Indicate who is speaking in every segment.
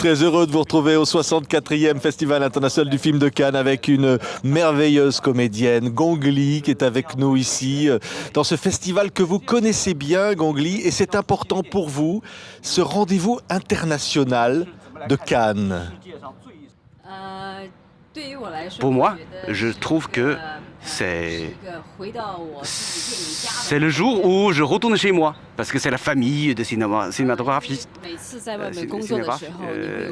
Speaker 1: très heureux de vous retrouver au 64e Festival international du film de Cannes avec une merveilleuse comédienne, Gong Li, qui est avec nous ici dans ce festival que vous connaissez bien, Gong Li, et c'est important pour vous, ce rendez-vous international de Cannes.
Speaker 2: Pour moi, je trouve que c'est le jour où je retourne chez moi, parce que c'est la famille de cinématographistes,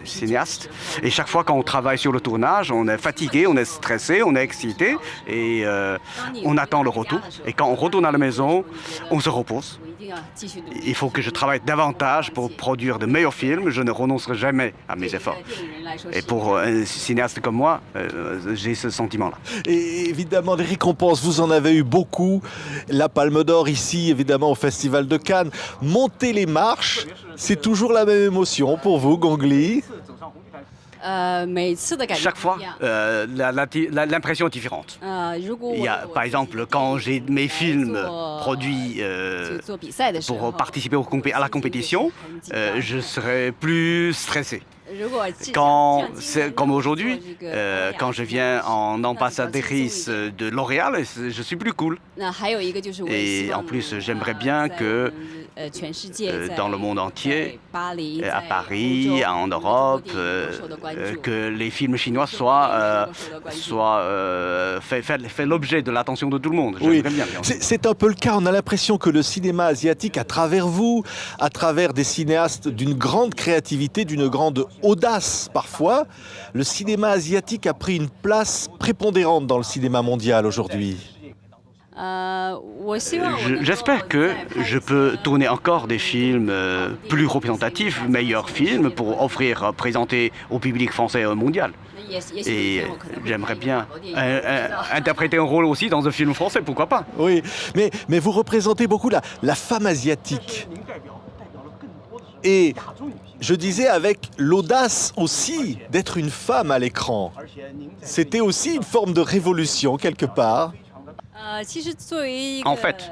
Speaker 2: cinéastes. Et chaque fois quand on travaille sur le tournage, on est fatigué, on est stressé, on est excité, et on attend le retour. Et quand on retourne à la maison, on se repose. Il faut que je travaille davantage pour produire de meilleurs films. Je ne renoncerai jamais à mes efforts. Et pour un cinéaste comme moi, j'ai ce sentiment-là.
Speaker 1: Et évidemment, les récompenses, vous en avez eu beaucoup. La Palme d'Or ici, évidemment, au Festival de Cannes. Monter les marches, c'est toujours la même émotion pour vous, Gong Li?
Speaker 2: Chaque fois, l'impression est différente. Il y a, par exemple, quand j'ai mes films produits pour participer à la compétition, je serai plus stressé. Comme aujourd'hui, quand je viens en ambassadrice de L'Oréal, je suis plus cool. Et en plus, j'aimerais bien que dans le monde entier, à Paris, en Europe, que les films chinois fait l'objet de l'attention de tout le monde.
Speaker 1: Oui,
Speaker 2: bien.
Speaker 1: C'est un peu le cas. On a l'impression que le cinéma asiatique, à travers vous, à travers des cinéastes d'une grande créativité, d'une grande audace parfois, le cinéma asiatique a pris une place prépondérante dans le cinéma mondial aujourd'hui.
Speaker 2: J'espère que je peux tourner encore des films plus représentatifs, meilleurs films pour présenter au public français et mondial. Et j'aimerais bien interpréter un rôle aussi dans un film français, pourquoi pas?
Speaker 1: Oui, mais vous représentez beaucoup la femme asiatique. Et je disais avec l'audace aussi d'être une femme à l'écran. C'était aussi une forme de révolution quelque part.
Speaker 2: En fait,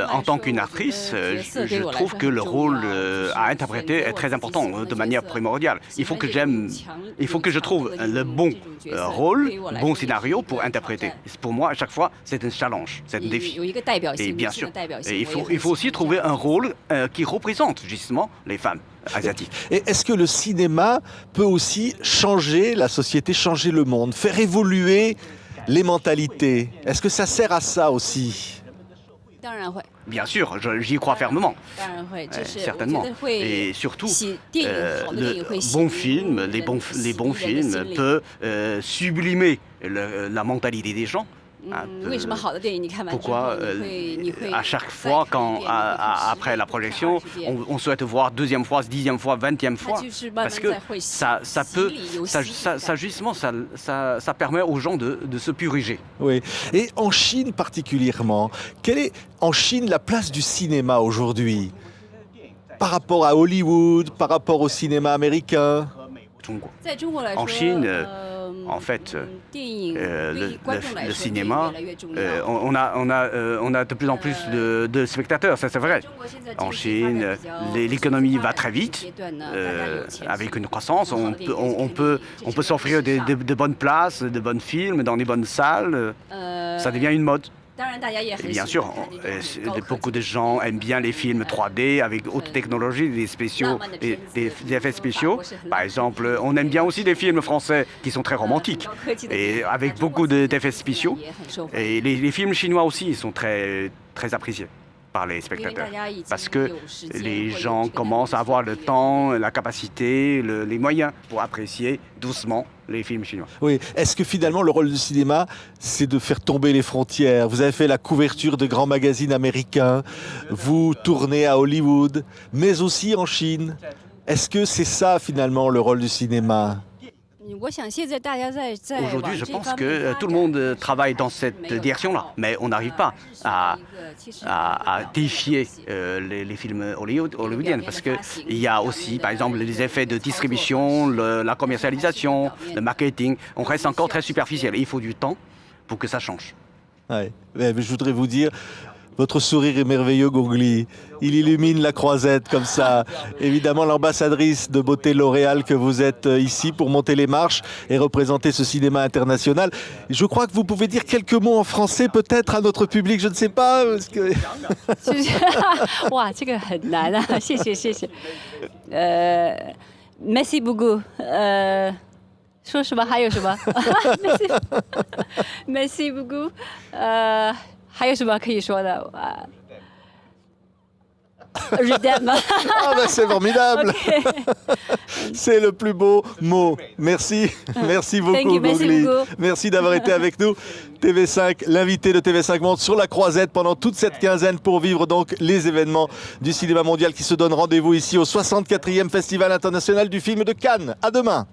Speaker 2: en tant qu'une actrice, je trouve que le rôle à interpréter est très important, de manière primordiale. Il faut que je trouve le bon rôle, bon scénario pour interpréter. Pour moi, à chaque fois, c'est un challenge, c'est un défi. Et bien sûr, il faut aussi trouver un rôle qui représente justement les femmes asiatiques.
Speaker 1: Et est-ce que le cinéma peut aussi changer la société, changer le monde, faire évoluer les mentalités? Est-ce que ça sert à ça aussi?
Speaker 2: Bien sûr, j'y crois fermement, certainement. Et surtout, les bons films peuvent sublimer la mentalité des gens. Pourquoi à chaque fois, après la projection, on souhaite voir deuxième fois, 10e fois, 20e fois? Parce que ça permet aux gens de se puriger.
Speaker 1: Oui. Et en Chine particulièrement, quelle est en Chine la place du cinéma aujourd'hui par rapport à Hollywood, par rapport au cinéma américain?
Speaker 2: En Chine, en fait, le cinéma, on a de plus en plus de spectateurs, ça c'est vrai. En Chine, l'économie va très vite, avec une croissance. On peut s'offrir de bonnes places, de bons films dans des bonnes salles. Ça devient une mode. Et bien sûr, beaucoup de gens aiment bien les films 3D avec haute technologie, des effets spéciaux. Par exemple, on aime bien aussi des films français qui sont très romantiques et avec beaucoup d'effets spéciaux. Et les films chinois aussi sont très, très appréciés par les spectateurs. Parce que les gens commencent à avoir le temps, la capacité, les moyens pour apprécier doucement les films chinois.
Speaker 1: Oui. Est-ce que finalement le rôle du cinéma, c'est de faire tomber les frontières? Vous avez fait la couverture de grands magazines américains, vous tournez à Hollywood, mais aussi en Chine. Est-ce que c'est ça finalement le rôle du cinéma?
Speaker 2: Aujourd'hui, je pense que tout le monde travaille dans cette direction-là, mais on n'arrive pas à défier les films hollywoodiens, parce qu'il y a aussi, par exemple, les effets de distribution, la commercialisation, le marketing. On reste encore très superficiel. Il faut du temps pour que ça change.
Speaker 1: Ouais. Mais je voudrais vous dire, Votre sourire est merveilleux, Gongli. Il illumine la Croisette comme ça. Évidemment, l'ambassadrice de beauté L'Oréal que vous êtes ici pour monter les marches et représenter ce cinéma international. Je crois que vous pouvez dire quelques mots en français peut-être à notre public, je ne sais pas. Parce que...
Speaker 3: 哇，这个很难啊！谢谢谢谢。Merci beaucoup。说什么？还有什么？Merci beaucoup。还有什么可以说的
Speaker 1: Ah ben c'est formidable. C'est le plus beau mot. Merci. Merci beaucoup, Gongli. Merci d'avoir été avec nous. TV5, l'invité de TV5 Monde sur la Croisette pendant toute cette quinzaine pour vivre donc les événements du cinéma mondial qui se donnent rendez-vous ici au 64e Festival international du film de Cannes. À demain.